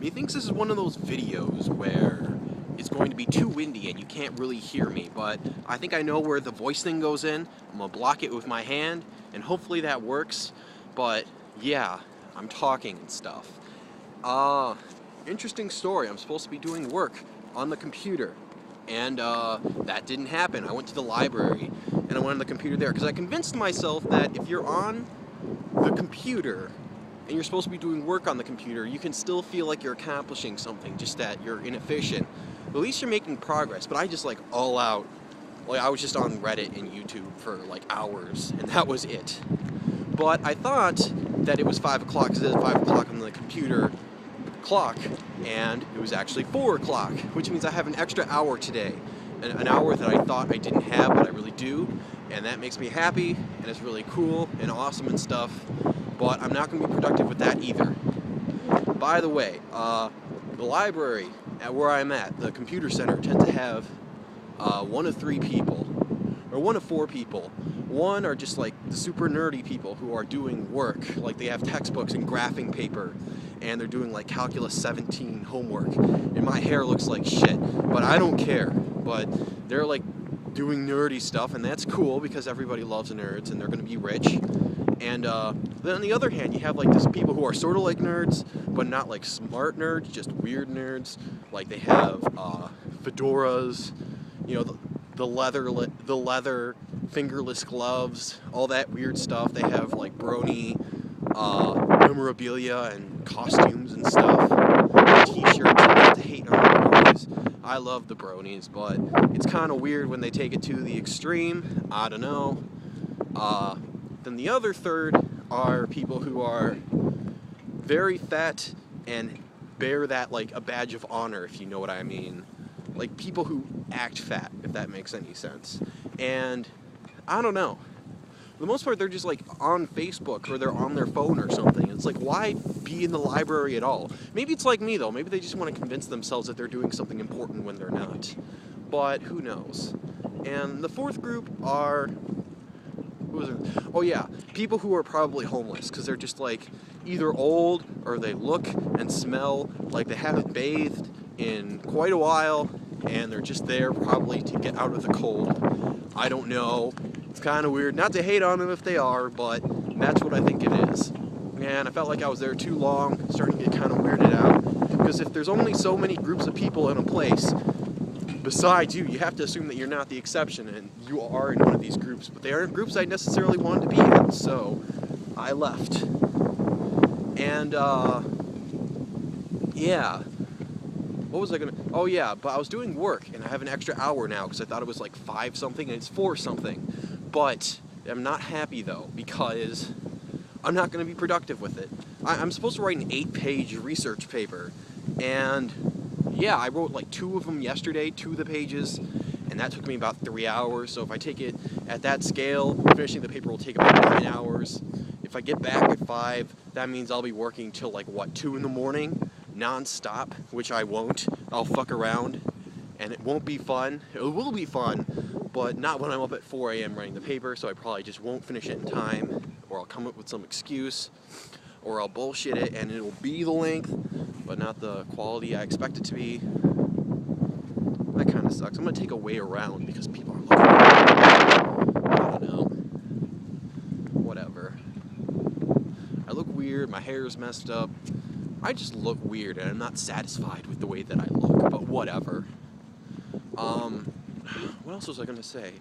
Methinks this is one of those videos where it's going to be too windy and you can't really hear me, but I think I know where the voice thing goes in. I'm gonna block it with my hand, and hopefully that works. But yeah, I'm talking and stuff. Interesting story. I'm supposed to be doing work on the computer, and that didn't happen. I went to the library and I went on the computer there because I convinced myself that if you're on the computer and you're supposed to be doing work on the computer, you can still feel like you're accomplishing something, just that you're inefficient. But at least you're making progress. But I just all out, I was just on Reddit and YouTube for hours, and that was it. But I thought that it was 5 o'clock because it was 5 o'clock on the computer clock, and it was actually 4 o'clock, which means I have an extra hour today. An hour that I thought I didn't have, but I really do, and that makes me happy, and it's really cool and awesome and stuff, but I'm not going to be productive with that either. By the way, the library at where I'm at, the computer center, tends to have one of 3 people, or one of 4 people. One are just the super nerdy people who are doing work, they have textbooks and graphing paper, and they're doing Calculus 17 homework, and my hair looks like shit, but I don't care. But they're doing nerdy stuff, and that's cool because everybody loves nerds and they're going to be rich. And then on the other hand, you have these people who are sort of like nerds, but not smart nerds, just weird nerds. They have fedoras, the leather fingerless gloves, all that weird stuff. They have brony memorabilia and costumes and stuff, t-shirts. Not to hate on the bronies, I love the bronies, but it's kind of weird when they take it to the extreme. I don't know. Then the other third are people who are very fat and bear that a badge of honor, if you know what I mean. People who act fat, if that makes any sense. And I don't know. For the most part, they're just on Facebook or they're on their phone or something. It's why be in the library at all? Maybe it's like me though. Maybe they just want to convince themselves that they're doing something important when they're not. But who knows? And the fourth group are, who was it? Oh yeah, people who are probably homeless because they're just either old or they look and smell like they haven't bathed in quite a while, and they're just there probably to get out of the cold. I don't know. It's kind of weird. Not to hate on them if they are, but that's what I think it is. And I felt like I was there too long, starting to get kind of weirded out. Because if there's only so many groups of people in a place, besides you have to assume that you're not the exception, and you are in one of these groups. But they aren't groups I necessarily wanted to be in, so I left. And, yeah. What was I gonna... Oh yeah, but I was doing work, and I have an extra hour now, because I thought it was 5 something, and it's 4 something. But I'm not happy though, because I'm not going to be productive with it. I'm supposed to write an 8-page research paper, and yeah, I wrote 2 of them yesterday, 2 of the pages, and that took me about 3 hours. So if I take it at that scale, finishing the paper will take about 9 hours. If I get back at 5, that means I'll be working till 2 in the morning, non-stop, which I won't. I'll fuck around, and it won't be fun. It will be fun, but not when I'm up at 4 a.m. writing the paper, so I probably just won't finish it in time, or I'll come up with some excuse, or I'll bullshit it, and it'll be the length, but not the quality I expect it to be. That kind of sucks. I'm going to take a way around, because people are looking at me. I don't know. Whatever. I look weird, my hair is messed up. I just look weird, and I'm not satisfied with the way that I look, but whatever. What else was I going to say?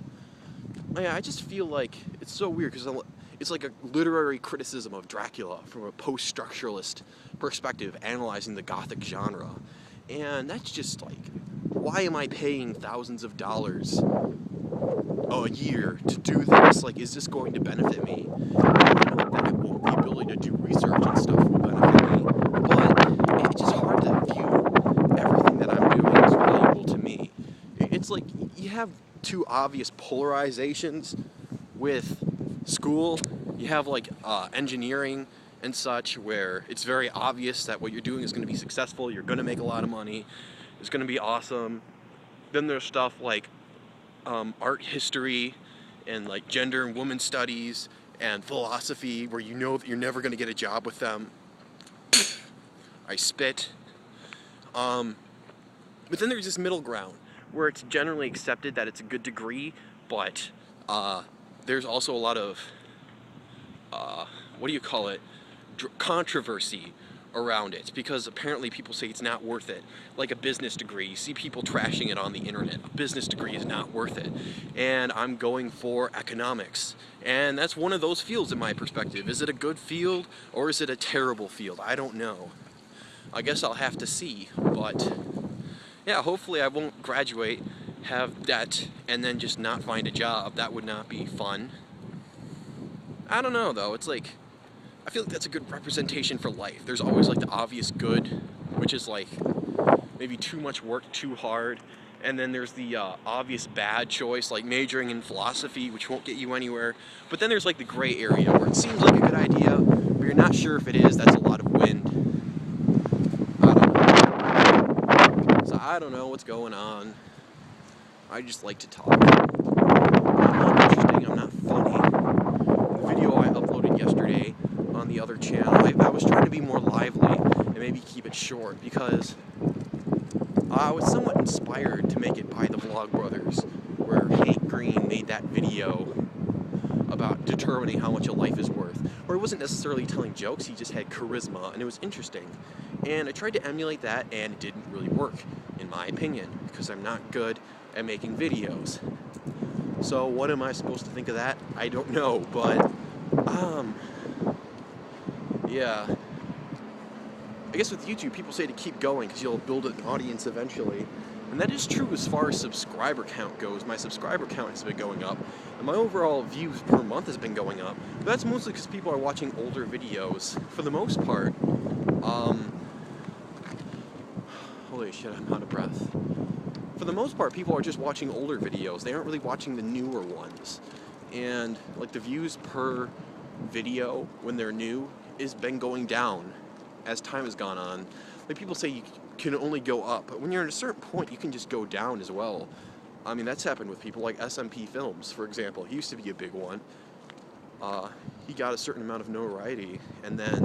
Oh, yeah, I just feel it's so weird because it's a literary criticism of Dracula from a post-structuralist perspective, analyzing the Gothic genre. And that's just why am I paying thousands of dollars a year to do this? Is this going to benefit me? I know that the ability to do research and stuff will benefit me, but it's just hard to view everything that I'm doing as valuable to me. It's you have 2 obvious polarizations with school. You have engineering and such, where it's very obvious that what you're doing is going to be successful, you're going to make a lot of money, it's going to be awesome. Then there's stuff art history and gender and women studies and philosophy, where you know that you're never going to get a job with them. I spit. But then there's this middle ground where it's generally accepted that it's a good degree, but there's also a lot of, what do you call it, controversy around it, because apparently people say it's not worth it. Like a business degree, you see people trashing it on the internet. A business degree is not worth it. And I'm going for economics. And that's one of those fields in my perspective. Is it a good field or is it a terrible field? I don't know. I guess I'll have to see, but yeah, hopefully I won't graduate, have debt, and then just not find a job. That would not be fun. I don't know though, it's like, I feel like that's a good representation for life. There's always like the obvious good, which is like maybe too much work, too hard. And then there's the obvious bad choice, like majoring in philosophy, which won't get you anywhere. But then there's like the gray area where it seems like a good idea, but you're not sure if it is. That's a lot of wind. I don't know. So I don't know what's going on. I just like to talk. I'm not interesting, I'm not funny. The video I uploaded yesterday on the other channel, I was trying to be more lively and maybe keep it short because I was somewhat inspired to make it by the Vlogbrothers, where Hank Green made that video about determining how much a life is worth. Or he wasn't necessarily telling jokes, he just had charisma, and it was interesting. And I tried to emulate that, and it didn't really work, in my opinion, because I'm not good at making videos. So what am I supposed to think of that? I don't know, but, yeah. I guess with YouTube, people say to keep going because you'll build an audience eventually. And that is true as far as subscriber count goes. My subscriber count has been going up, and my overall views per month has been going up. But that's mostly because people are watching older videos, for the most part. Holy shit, I'm out of breath. For the most part, people are just watching older videos. They aren't really watching the newer ones. And, like, the views per video, when they're new, has been going down as time has gone on. Like, people say you can only go up, but when you're at a certain point, you can just go down as well. I mean, that's happened with people like SMP Films, for example. He used to be a big one. He got a certain amount of notoriety, and then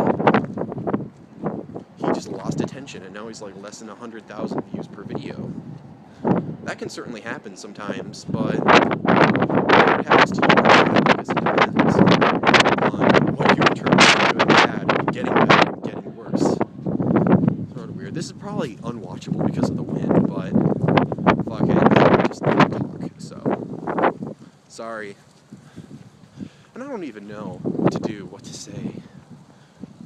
he just lost attention, and now he's like less than 100,000 views per video. That can certainly happen sometimes, but whether it happens to you or not, I guess it depends on what you interpret as good and bad, getting better and getting worse. Sort of weird. This is probably unwatchable because of the wind, but fuck it, I just need to talk, so sorry. And I don't even know what to do, what to say,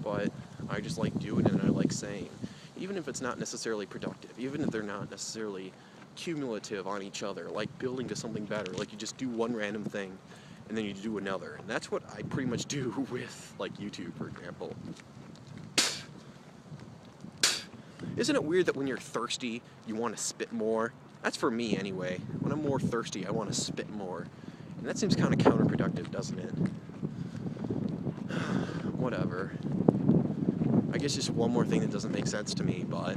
but I just like doing it and I like saying, even if it's not necessarily productive, even if they're not necessarily cumulative on each other, like building to something better, like you just do one random thing and then you do another, and that's what I pretty much do with like YouTube, for example. Isn't it weird that when you're thirsty you want to spit more? That's for me anyway. When I'm more thirsty I want to spit more, and that seems kind of counterproductive, doesn't it? Whatever. I guess just one more thing that doesn't make sense to me, but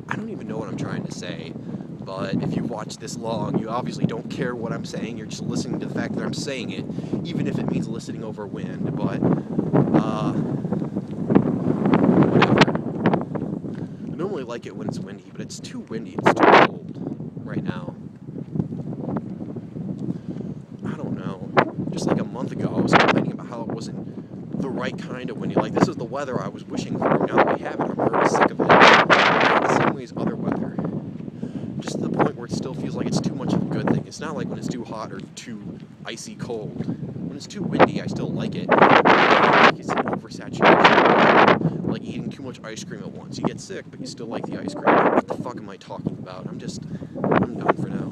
I don't even know what I'm trying to say. But if you've watched this long, you obviously don't care what I'm saying. You're just listening to the fact that I'm saying it, even if it means listening over wind. But, whatever. I normally like it when it's windy, but it's too windy. It's too cold right now. I don't know. Just like a month ago, I was complaining about how it wasn't the right kind of windy. Like, this is the weather I was wishing for. Now that we have it, I'm already sick of it. Not the same way as other weather. Just to the point where it still feels like it's too much of a good thing. It's not like when it's too hot or too icy cold. When it's too windy, I still like it. It's an oversaturation. Like eating too much ice cream at once. You get sick, but you still like the ice cream. What the fuck am I talking about? I'm done for now.